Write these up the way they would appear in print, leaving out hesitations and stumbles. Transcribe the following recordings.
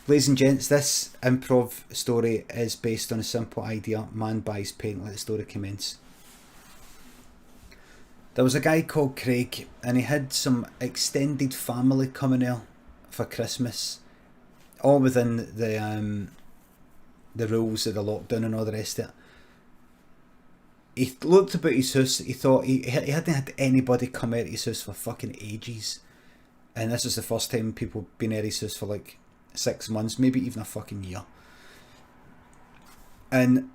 Ladies and gents, this improv story is based on a simple idea. Man buys paint, let the story commence. There was a guy called Craig, and he had some extended family coming here for Christmas, all within the rules of the lockdown and all the rest of it. He looked about his house, he thought he hadn't had anybody come out of his house for fucking ages. And this is the first time people been at his house for like 6 months, maybe even a fucking year. And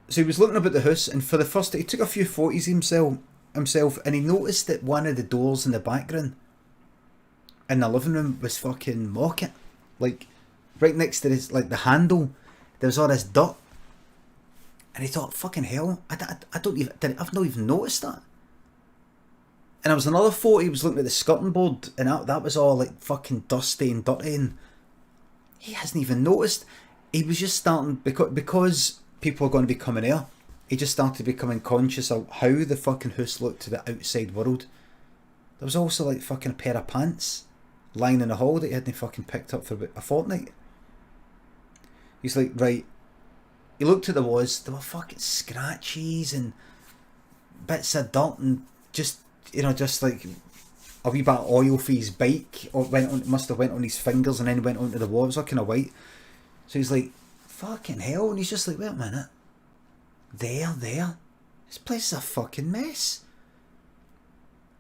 so he was looking about the house, and for the first time, he took a few photos of himself, and he noticed that one of the doors in the background in the living room was fucking mocket. Like, right next to this, like the handle, there was all this dirt. And he thought, fucking hell, I've not even noticed that. And there was another photo, he was looking at the skirting board, and that was all like fucking dusty and dirty, and he hasn't even noticed. He was just starting, because people are going to be coming here, he just started becoming conscious of how the fucking house looked to the outside world. There was also like fucking a pair of pants lying in the hall that he hadn't fucking picked up for about a fortnight. He's like, right. He looked at the walls, there were fucking scratches and bits of dirt and just like a wee bit of oil for his bike, or must have went on his fingers and then went onto the wall. It was all kind of white. So he's like, fucking hell, and he's just like, wait a minute. There. This place is a fucking mess.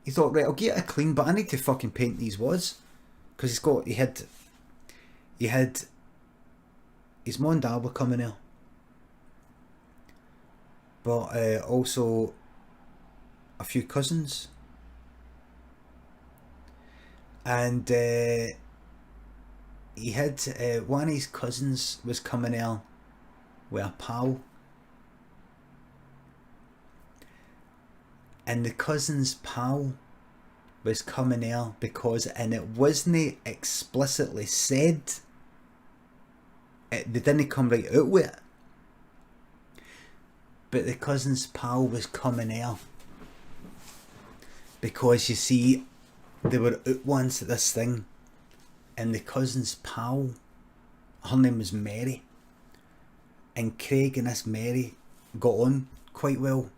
He thought, right, I'll get it clean, but I need to fucking paint these walls. Because he had his mum and dad were coming here. But also a few cousins. And he had one of his cousins was coming here with a pal. And the cousin's pal was coming here because, and it wasn't explicitly said, they didn't come right out with it, but the cousin's pal was coming here because, you see, they were out once at this thing, and the cousin's pal, her name was Mary, and Craig and this Mary got on quite well.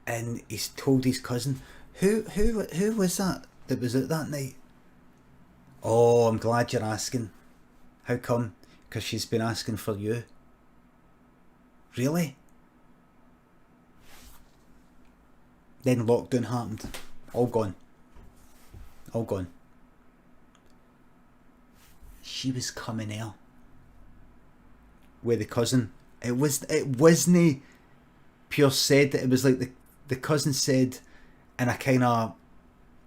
And he's told his cousin, who was that was out that night? Oh, I'm glad you're asking. How come? Because she's been asking for you. Really? Then lockdown happened. All gone. She was coming here with the cousin. It wasn't pure said that. It was like the cousin said, and I kind of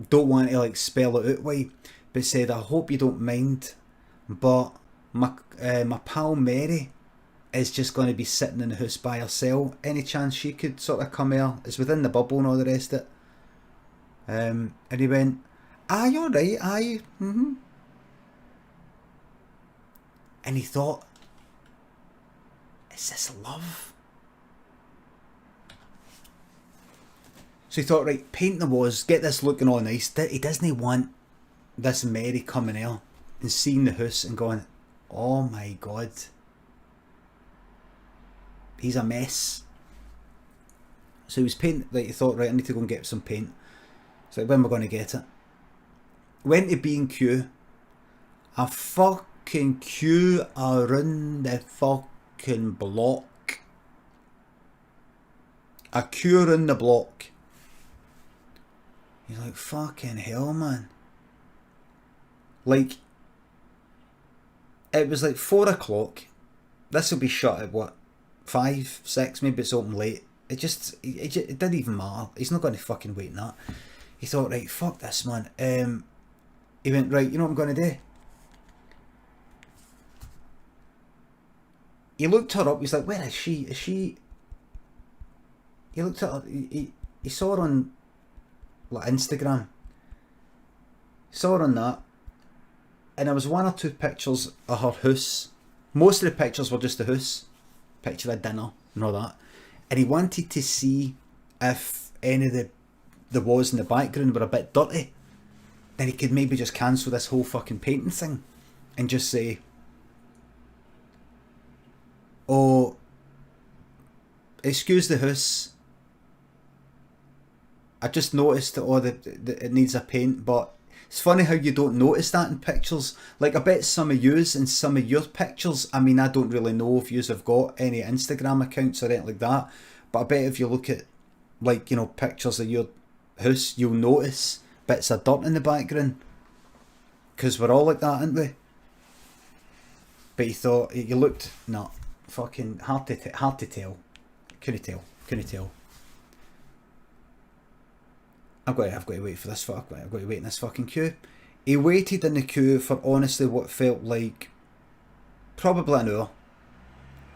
don't want to like spell it out way, but said, I hope you don't mind, but my pal Mary is just going to be sitting in the house by herself. Any chance she could sort of come here? It's within the bubble and all the rest of it. And he went, aye, alright, aye, And he thought, is this love? So he thought, right, paint the walls, get this looking all nice. He doesn't want this Mary coming here and seeing the house and going, oh my god, he's a mess. So he was painting, like, he thought, right, I need to go and get some paint. It's like, when am I going to get it? Went to B&Q. A fucking queue around the fucking block. A queue around the block. He's like, fucking hell, man. Like, it was like 4 o'clock. This will be shut at what? 5, 6, maybe it's open late. It didn't even matter. He's not going to fucking wait in that. He thought, right, fuck this, man. He went, right, you know what I'm going to do? He looked her up. He's like, where is she? Is she... He looked at her. He saw her on like Instagram. He saw her on that. And there was 1 or 2 pictures of her house. Most of the pictures were just the house. Picture of dinner and all that. And he wanted to see if any of the walls in the background were a bit dirty. Then he could maybe just cancel this whole fucking painting thing and just say, excuse the house. I just noticed that it needs a paint, but it's funny how you don't notice that in pictures. Like, I bet some of yous and some of your pictures, I mean, I don't really know if yous have got any Instagram accounts or anything like that, but I bet if you look at, like, you know, pictures of your house, you'll notice bits of dirt in the background. Because we're all like that, aren't we? But you thought, you looked, no, fucking hard to tell. Couldn't tell. I've got to wait for this. I've got to wait in this fucking queue. He waited in the queue for honestly what felt like probably an hour.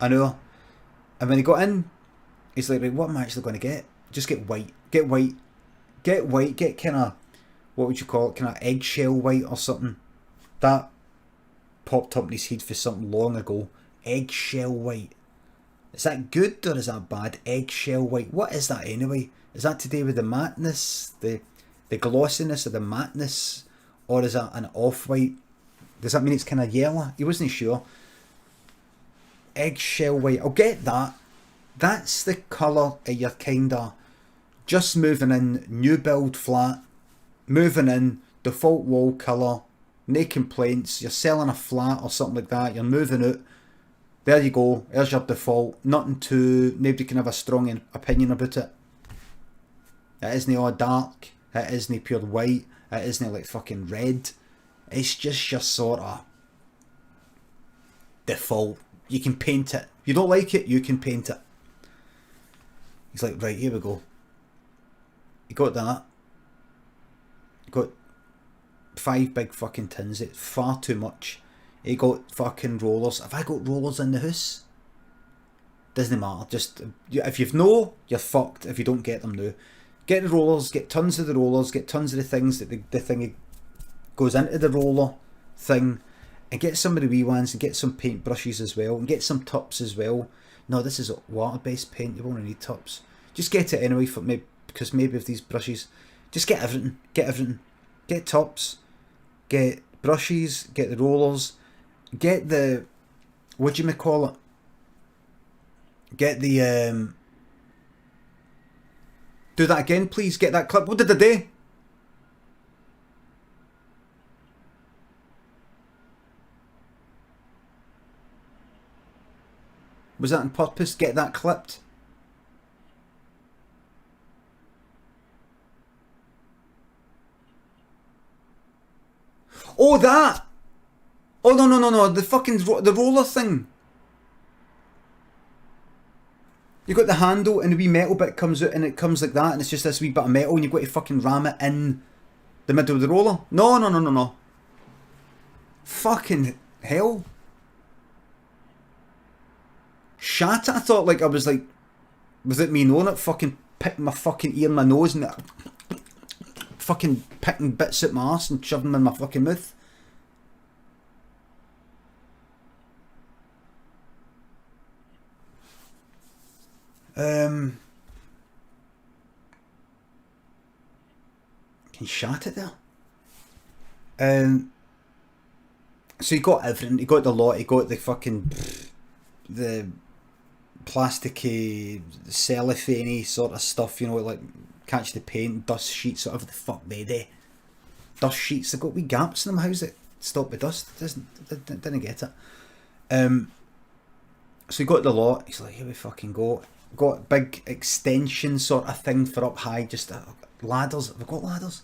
And when he got in, he's like, right, what am I actually going to get? Just get white. Get kind of, what would you call it? Kind of eggshell white or something. That popped up in his head for something long ago. Eggshell white. Is that good or is that bad? Eggshell white. What is that anyway? Is that to do with the mattness, the glossiness of the mattness, or is that an off-white? Does that mean it's kind of yellow? He wasn't sure. Eggshell white. I'll get that. That's the colour of your kind of just moving in, new build flat, moving in, default wall colour, no complaints, you're selling a flat or something like that, you're moving out. There you go, there's your default. Nobody can have a strong opinion about it. It isn't all dark, it isn't pure white, it isn't like fucking red. It's just your sort of default. You can paint it. If you don't like it, you can paint it. He's like, right, here we go. You got that. You got 5 big fucking tins. It's far too much. You got fucking rollers. Have I got rollers in the house? Doesn't matter. Just, if you've no, you're fucked if you don't get them now. Get the rollers, get tons of the rollers, get tons of the things that the thing goes into the roller thing, and get some of the wee ones, and get some paint brushes as well, and get some tops as well. No, this is a water-based paint, you won't need tops. Just get it anyway, for maybe, because maybe of these brushes. Just get everything, Get tops, get brushes, get the rollers, get the, what do you call it? Get the, do that again, please. Get that clip. What did I do? Was that on purpose? Get that clipped. Oh, that! Oh, no. The fucking, the roller thing. You got the handle and the wee metal bit comes out and it comes like that and it's just this wee bit of metal and you've got to fucking ram it in the middle of the roller. No. Fucking hell. Shat it. I thought like I was like, was it me knowing it? Fucking picking my fucking ear and my nose and fucking picking bits out my arse and shoving them in my fucking mouth. Can you shat it there? So you got everything. You got the lot. You got the fucking the plasticky, cellophane sort of stuff. You know, like catch the paint, dust sheets, whatever the fuck they do. Dust sheets. They've got wee gaps in them. How's it stop the dust? Didn't get it. So you got the lot. He's like, here we fucking go. Got big extension sort of thing for up high, just ladders. Have I got ladders?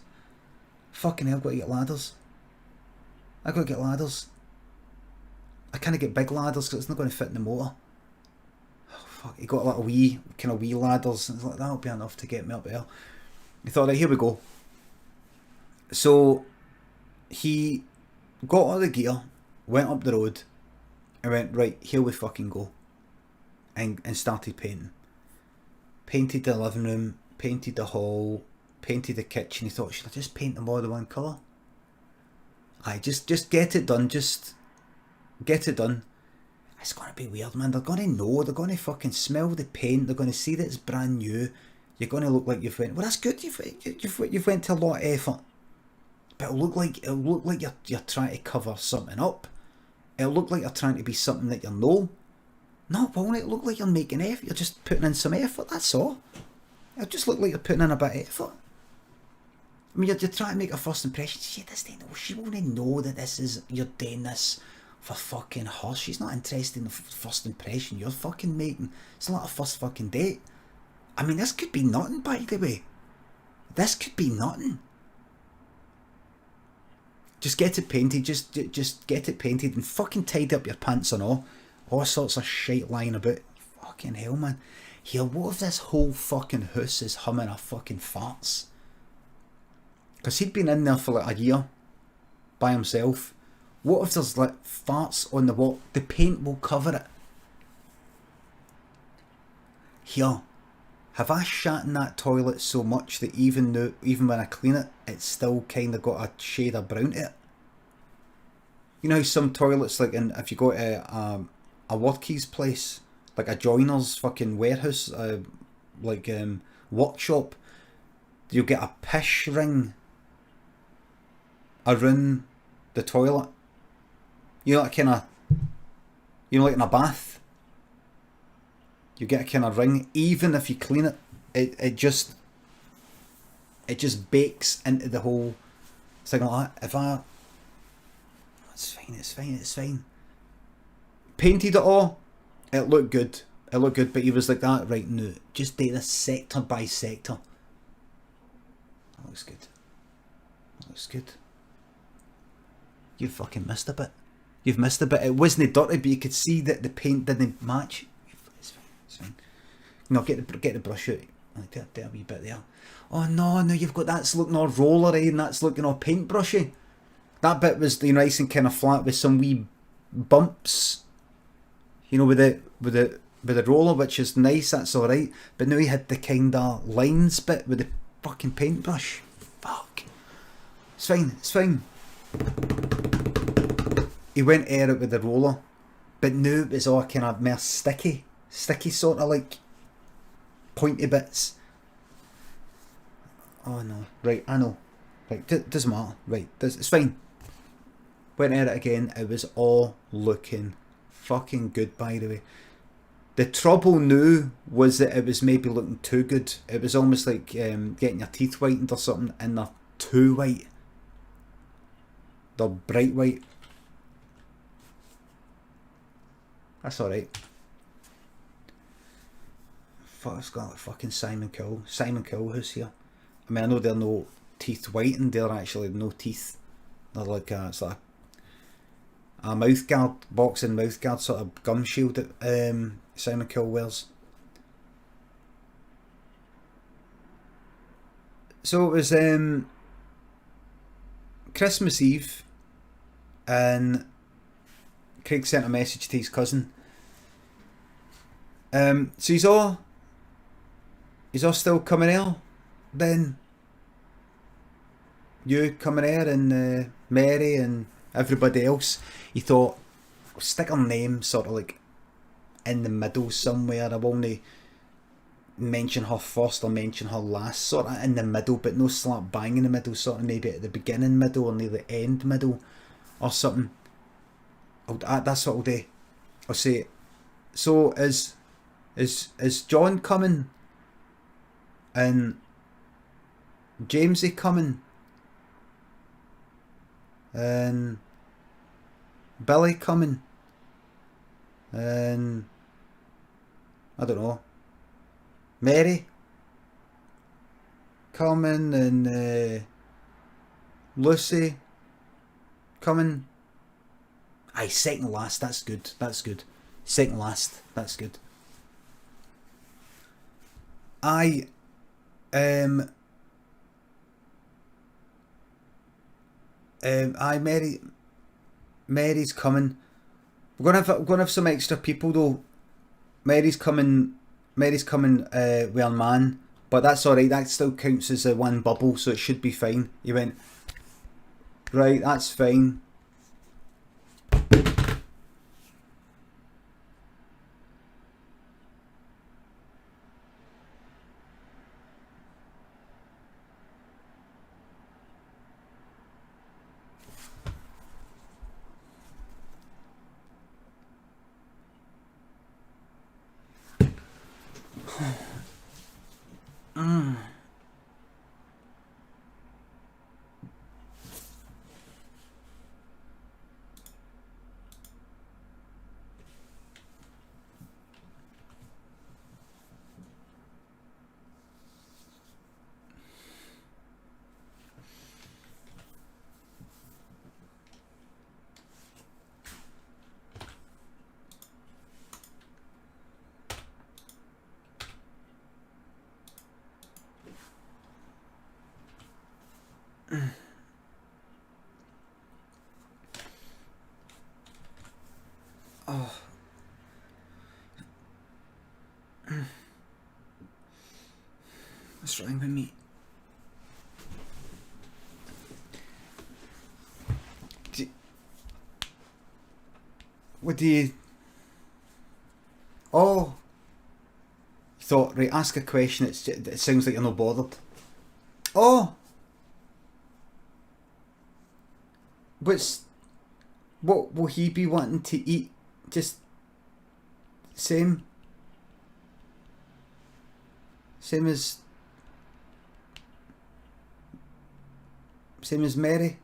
Fucking hell, I've got to get ladders. I can't get big ladders because it's not going to fit in the motor. Oh fuck, you got a little wee ladders. It's like, that'll be enough to get me up there. He thought, right, here we go. So he got all the gear, went up the road, and went, right, here we fucking go. And started painting. Painted the living room, painted the hall, painted the kitchen. He thought, should I just paint them all the one colour? Aye, just get it done, just get it done. It's going to be weird, man. They're going to know, they're going to fucking smell the paint, they're going to see that it's brand new. You're going to look like you've went, well that's good, you've went to a lot of effort. But it'll look like you're trying to cover something up. It'll look like you're trying to be something that you're no. No, it won't. It look like you're making effort. You're just putting in some effort, that's all. It just look like you're putting in a bit of effort. I mean, you're trying to make a first impression. She won't know that you're doing this for fucking her. She's not interested in the first impression you're fucking making. It's not a first fucking date. I mean, this could be nothing, by the way. This could be nothing. Just get it painted. Just get it painted and fucking tidy up your pants and all sorts of shit lying about. Fucking hell, man. Here, what if this whole fucking house is humming a fucking farts? Because he'd been in there for like a year by himself. What if there's like farts on the wall? The paint will cover it. Here, have I shat in that toilet so much that even when I clean it, it's still kind of got a shade of brown to it? You know how some toilets, like if you go to a workie's place, like a joiner's fucking warehouse, workshop, you'll get a pish ring around the toilet. You know, like kind of, like in a bath, you get a kind of ring. Even if you clean it, it just bakes into the whole thing like that. It's fine. Painted it all. It looked good. But he was like that. Right, no, just do this sector by sector. That looks good. You fucking missed a bit. You've missed a bit. It wasn't dirty, but you could see that the paint didn't match. It's fine. No, get the brush out. Like that wee bit there. Oh no, you've got that's looking all rollery and that's looking all paintbrushy. That bit was nice and kind of flat with some wee bumps. You know, with the roller, which is nice. That's all right. But now he had the kind of lines bit with the fucking paintbrush. Fuck. It's fine. He went at it with the roller, but now it was all kind of more sticky sort of like pointy bits. Oh no, right, I know. Right, doesn't matter. Right, it's fine. Went at it again, it was all looking fucking good, by the way. The trouble now was that it was maybe looking too good. It was almost like getting your teeth whitened or something, and they're too white. They're bright white. That's alright. Fuck, it's got like fucking Simon Cowell house here. I mean, I know they're no teeth whitened, they're actually no teeth. They're like it's like a mouth guard, boxing mouth guard sort of gum shield that Simon Cowell wears. So it was Christmas Eve, and Craig sent a message to his cousin. So he's all still coming here then. You coming here and Mary and everybody else. He thought, stick her name sort of like in the middle somewhere. I won't mention her first or mention her last, sort of in the middle, but no slap bang in the middle, sort of maybe at the beginning middle or near the end middle or something. That's what I'll do. I'll say, so is John coming? And Jamesy coming? And Billy coming? And I don't know, Mary coming? And Lucy coming? Aye, second last, that's good. Second last, that's good. Aye, Mary's coming. We're gonna have some extra people though. Mary's coming with a man, but that's alright, that still counts as a one bubble, so it should be fine. He went, right, that's fine. What's wrong with me? What do you... Oh. You thought, right, ask a question, it sounds like you're not bothered. Oh. What will he be wanting to eat? Just... Same as Mary.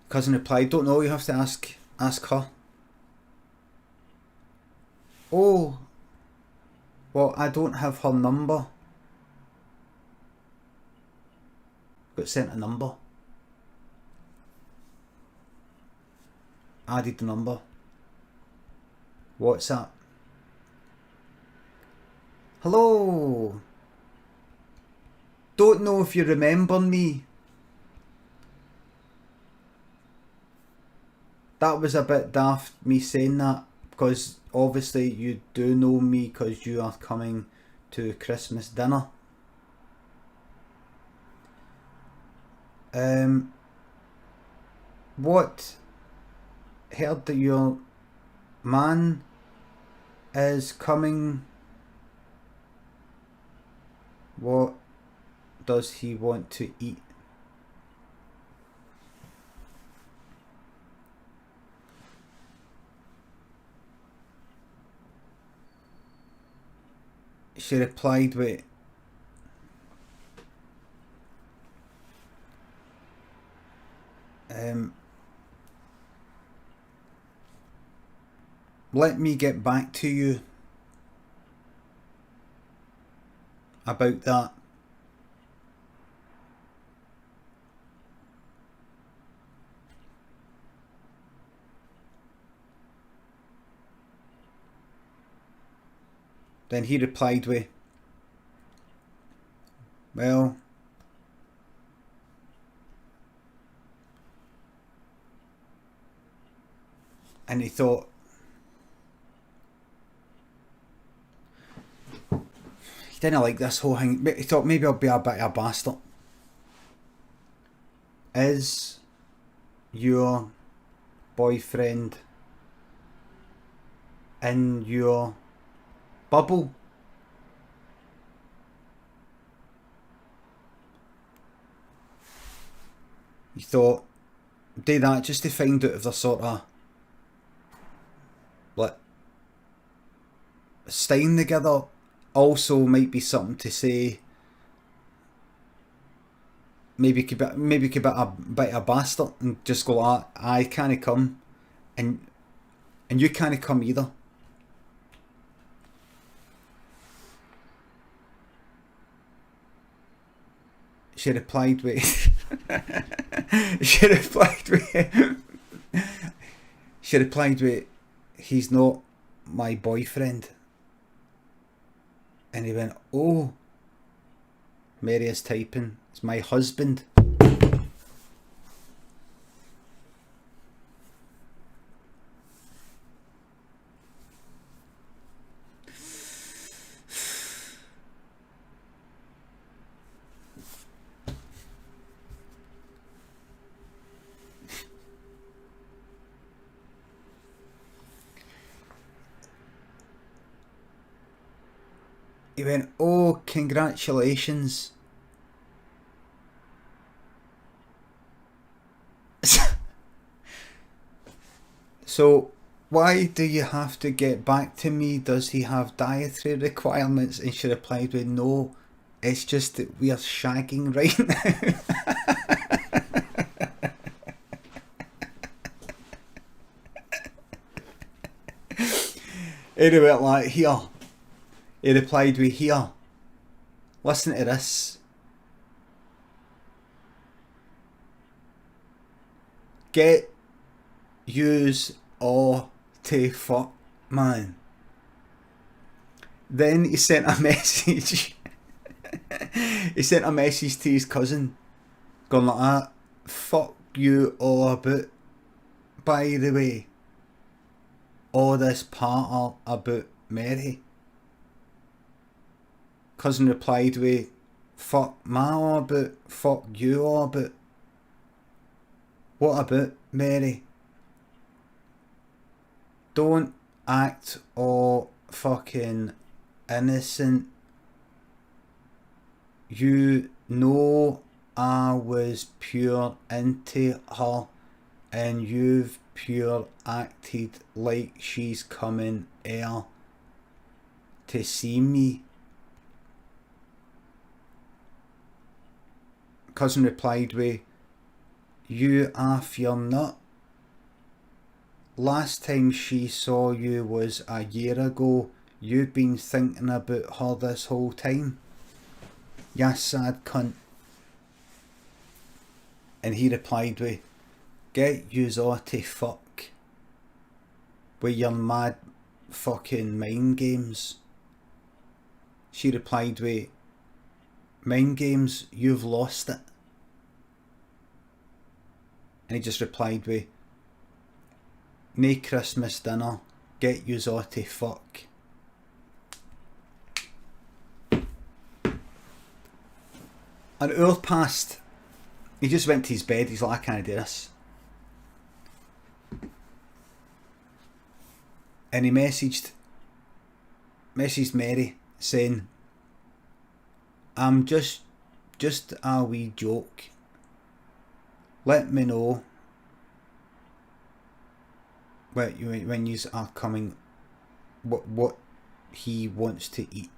Cousin replied, don't know, you have to ask her. Oh, well, I don't have her number. Got sent a number. Added the number. WhatsApp. Hello. Don't know if you remember me. That was a bit daft, me saying that, because obviously you do know me because you are coming to Christmas dinner. What? Heard that your man is coming. What does he want to eat? She replied with, let me get back to you about that. Then he replied with, well, and he thought, he didn't like this whole thing. He thought maybe I'll be a bit of a bastard. Is your boyfriend in your bubble? You thought, do that just to find out if they're sort of like staying together. Also might be something to say. Maybe could be a bit of a bastard and just go, I can't come, and you can't come either. She replied with she replied with, he's not my boyfriend. And he went, oh, Mary is typing, it's my husband. He went, oh, congratulations. So, why do you have to get back to me? Does he have dietary requirements? And she replied with, no, it's just that we are shagging right now. Anyway, like, here. He replied with, here, listen to this. Get yous all to fuck, man. Then he sent a message. He sent a message to his cousin, going like that, fuck you all about. By the way, all this part about Mary. Cousin replied with, fuck my orbit, fuck you orbit. What about, Mary? Don't act all fucking innocent. You know I was pure into her and you've pure acted like she's coming here to see me. Cousin replied with, you off your nut. Last time she saw you was a year ago. You've been thinking about her this whole time. Ya sad cunt. And he replied with, get yous all to fuck with your mad fucking mind games. She replied with, mind games, you've lost it. And he just replied with, nae Christmas dinner, get yous all to fuck. An hour passed. He just went to his bed. He's like, I can't do this. And he messaged Mary saying, I'm just a wee joke. Let me know when you are coming, what he wants to eat.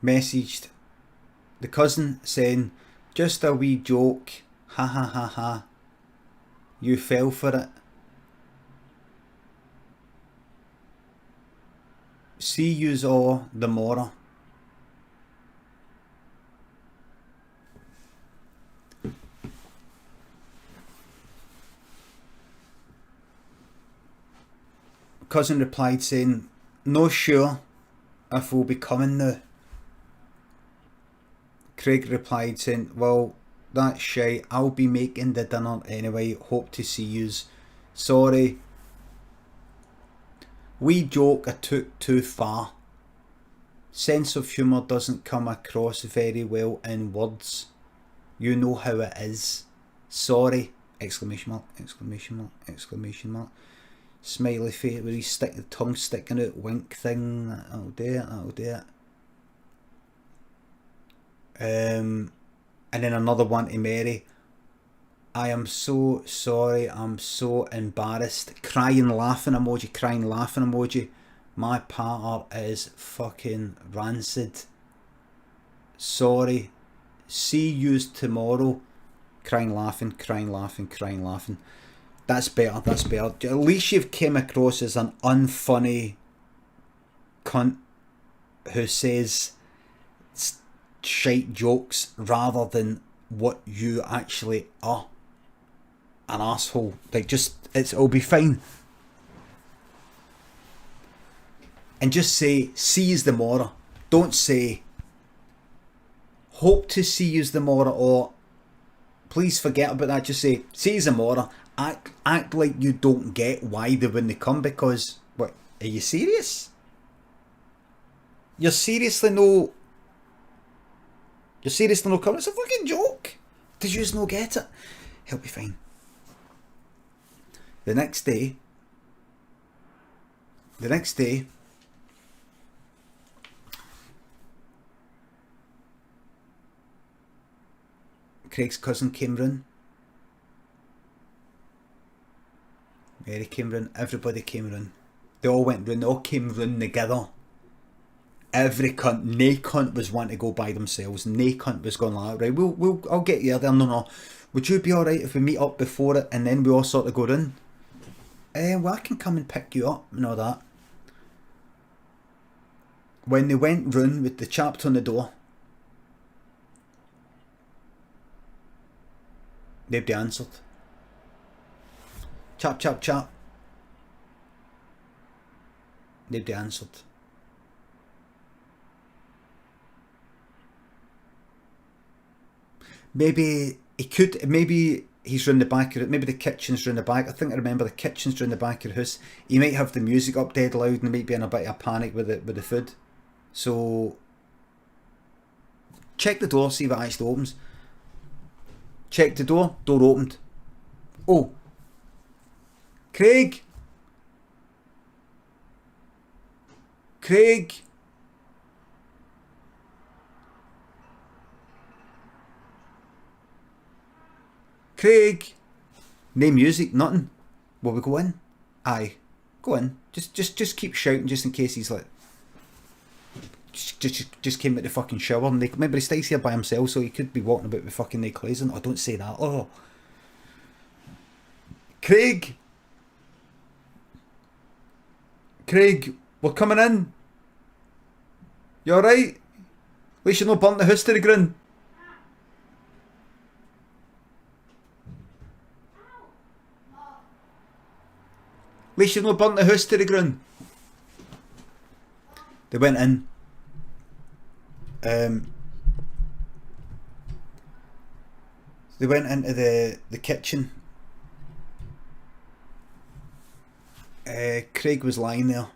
Messaged the cousin saying, just a wee joke, ha ha ha ha, you fell for it. See yous all the morrow. Cousin replied saying, no sure if we'll be coming now. Craig replied saying, well, that's shite, I'll be making the dinner anyway, hope to see yous. Sorry. Wee joke I took too far. Sense of humour doesn't come across very well in words. You know how it is. Sorry. Exclamation mark, exclamation mark, exclamation mark. Smiley face with his the tongue sticking out, wink thing. That'll do it, that'll do it. And then another one to Mary. I am so sorry, I'm so embarrassed. Crying, laughing emoji, crying, laughing emoji. My partner is fucking rancid. Sorry. See yous tomorrow. Crying, laughing, crying, laughing, crying, laughing. That's better, that's better. At least you've came across as an unfunny cunt who says shite jokes rather than what you actually are. An asshole. Like, just, it'll be fine. And just say, see yous the morrow. Don't say, hope to see yous the morrow, or please forget about that. Just say, see yous the morrow. Act like you don't get why they wouldn't come, because, what, are you serious? You're seriously no coming? It's a fucking joke. Did you just not get it? He'll be fine. The next day, Craig's cousin came round. Mary came round. Everybody came round. They all went round. They all came round together. Every cunt, nae cunt was wanting to go by themselves. Nae cunt was going like, right, I'll get you there. No. Would you be alright if we meet up before it and then we all sort of go round? Well, I can come and pick you up and all that. When they went round with the chap on the door, nobody answered. Chap. Nobody answered. Maybe he's round the back of it. Maybe the kitchen's round the back. I think I remember the kitchen's round the back of the house. He might have the music up dead loud and he might be in a bit of a panic with the food. So check the door, see if it actually opens. Check the door. Door opened. Oh, Craig. Craig. Craig. No music, nothing. Will we go in? Aye. Go in. Just keep shouting just in case he's like just came out the fucking shower and remember he stays here by himself, so he could be walking about with fucking no clothes on. Oh, don't say that. Oh. Craig, we're coming in. You alright? At least you not burnt the house to the ground. At least you not burnt the house to the ground. They went in. They went into the kitchen. Craig was lying there.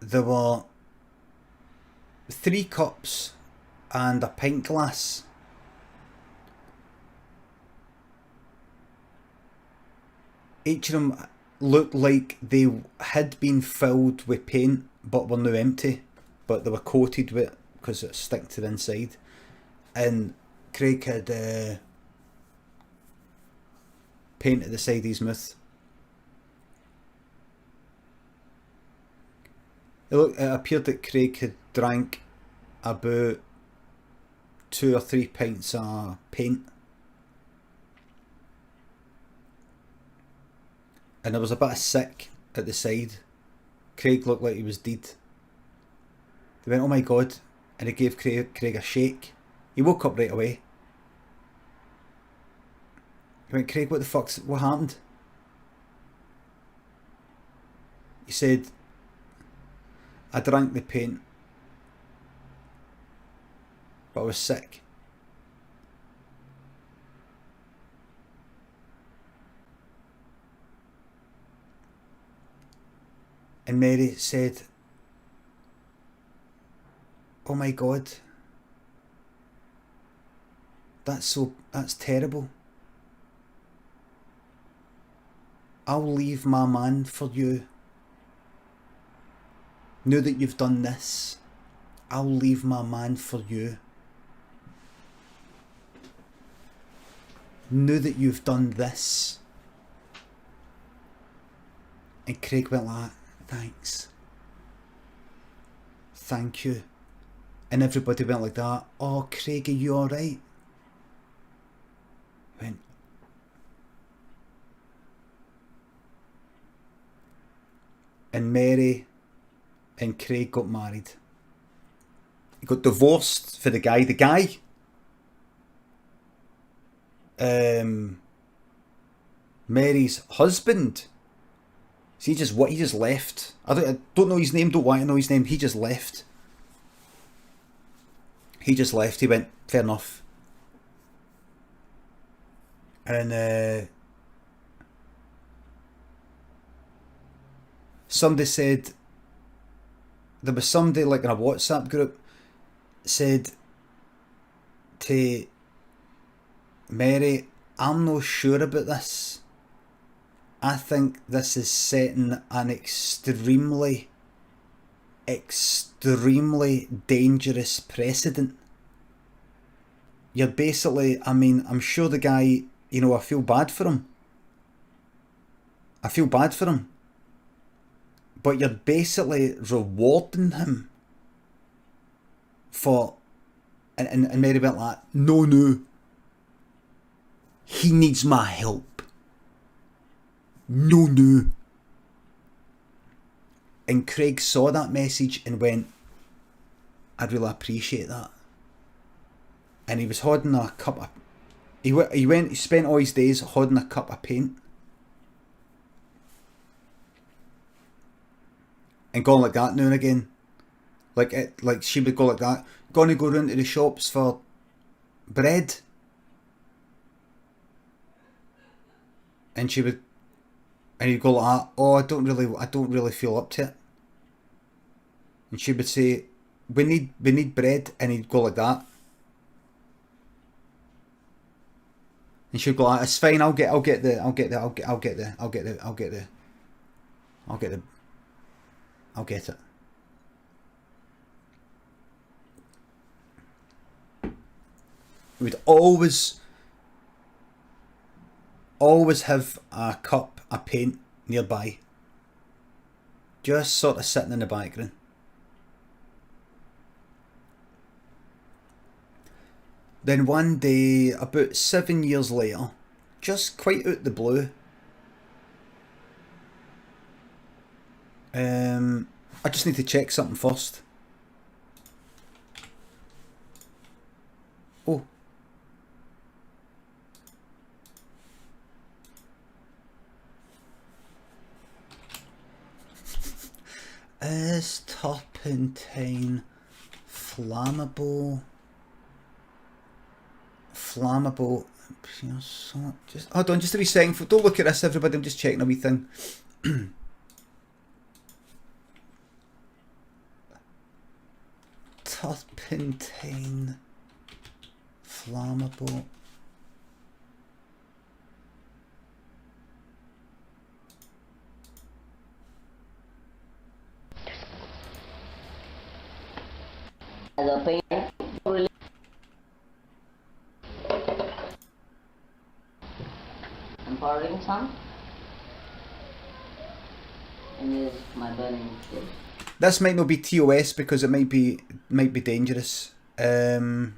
There were 3 cups and a pint glass. Each of them looked like they had been filled with paint but were now empty, but they were coated with it because it stuck to the inside. And Craig had paint at the side of his mouth. It appeared that Craig had drank about 2 or 3 pints of paint. And there was a bit of sick at the side. Craig looked like he was dead. They went, oh my god, and they gave Craig a shake. He woke up right away. He went, Craig, what happened? He said, I drank the paint, but I was sick. And Mary said, oh my god, that's terrible. I'll leave my man for you. Now that you've done this, I'll leave my man for you. Now that you've done this. And Craig went like, thanks. Thank you. And everybody went like that. Oh, Craig, are you alright? He went. And Mary and Craig got married. He got divorced for the guy. The guy Mary's husband. So he just left. I don't know his name, don't want to know his name. He just left. He went, fair enough. And somebody said, there was somebody like in a WhatsApp group said to Mary, I'm not sure about this. I think this is setting an extremely dangerous precedent. You're basically, I mean, I'm sure the guy, you know, I feel bad for him. But you're basically rewarding him for, and Mary went like, no, he needs my help. No. And Craig saw that message and went, I'd really appreciate that. And he was holding a cup of, he spent all his days holding a cup of paint. And going like that now and again. Like she would go like that. Gonna go round to the shops for bread, and she would, and he'd go like that. Oh, I don't really feel up to it. And she would say, we need bread, and he'd go like that. And she'd go like, it's fine. I'll get it. We'd always have a cup of paint nearby, just sort of sitting in the background. Then one day, about 7 years later, just quite out the blue, I just need to check something first. Oh. Is turpentine flammable? Just hold on, just a wee second. Don't look at this, everybody. I'm just checking a wee thing. Turpentine flammable. I'm pouring some, and here's my burning wood. This might not be TOS because it might be dangerous. It's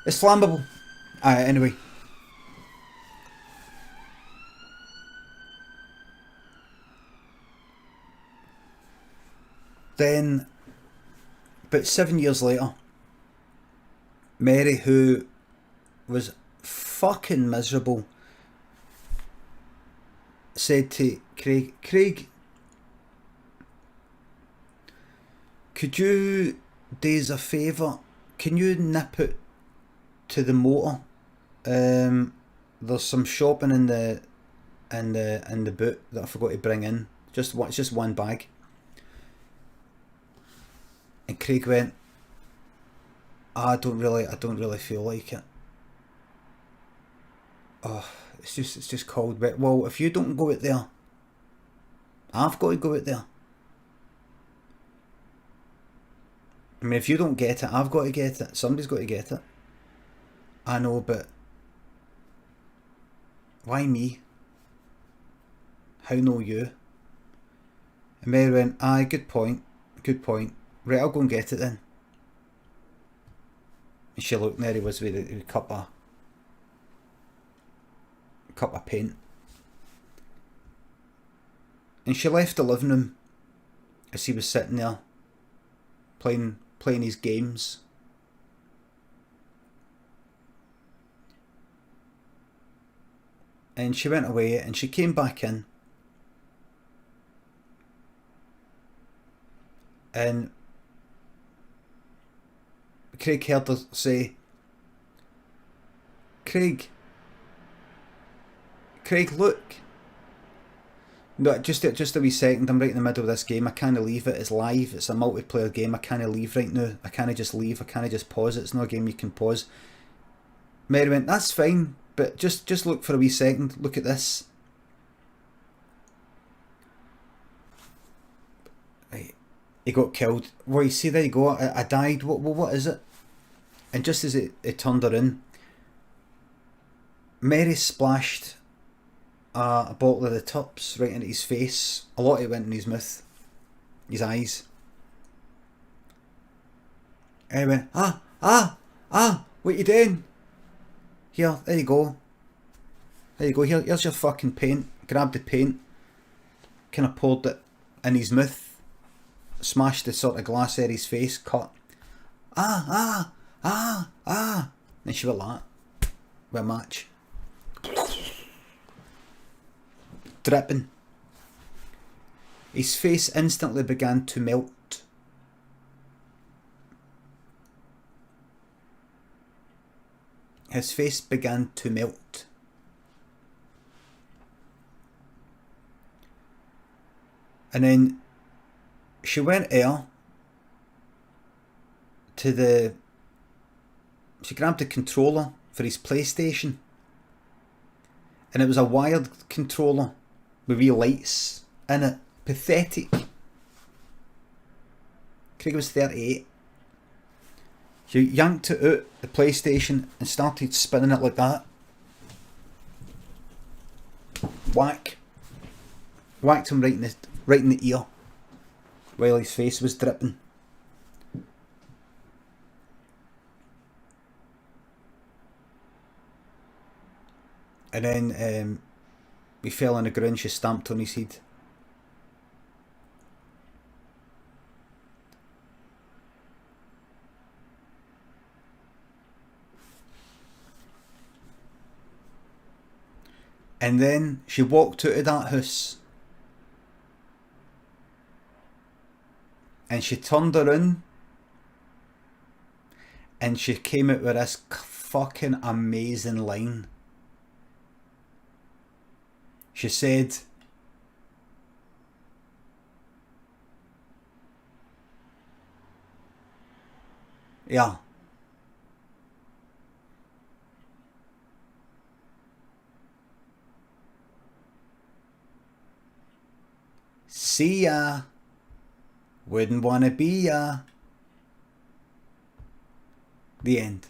flammable. Anyway. Then, about 7 years later, Mary, who was fucking miserable, said to Craig, could you do us a favour? Can you nip it to the motor? There's some shopping in the boot that I forgot to bring in. It's just one bag. And Craig went, I don't really feel like it. Oh, it's just cold. But well, if you don't go out there, I've got to go out there. I mean, if you don't get it, I've got to get it. Somebody's got to get it. I know, but why me? How no you? And Mary went, aye, good point. Right, I'll go and get it then. And she looked, and there he was with a cup of paint. And she left the living room as he was sitting there playing his games. And she went away and she came back in. And Craig heard her say, Craig, look. No, just a wee second, I'm right in the middle of this game, I can't leave it, it's live, it's a multiplayer game, I can't leave right now, I can't just leave, I can't just pause it, it's not a game you can pause. Mary went, that's fine, but just look for a wee second, look at this. Right, he got killed. Well, you see, there you go, I died, what is it? And just as it turned her in, Mary splashed a bottle of the tops right into his face. A lot of it went in his mouth, his eyes. And he went, what you doing? Here, there you go. Here's your fucking paint. Grabbed the paint, kind of poured it in his mouth, smashed the sort of glass out of his face, cut. And she went like that, with a match. dripping. His face instantly began to melt. His face began to melt. And then she went there to the... She grabbed the controller for his PlayStation. And it was a wired controller with wee lights in it. Pathetic. Craig was 38. She yanked it out the PlayStation and started spinning it like that. Whack. Whacked him right in the ear while his face was dripping. And then he fell on the ground. She stamped on his head. And then she walked out of that house. And she turned around. And she came out with this fucking amazing line. She said, yeah. See ya. Wouldn't wanna be ya. The end.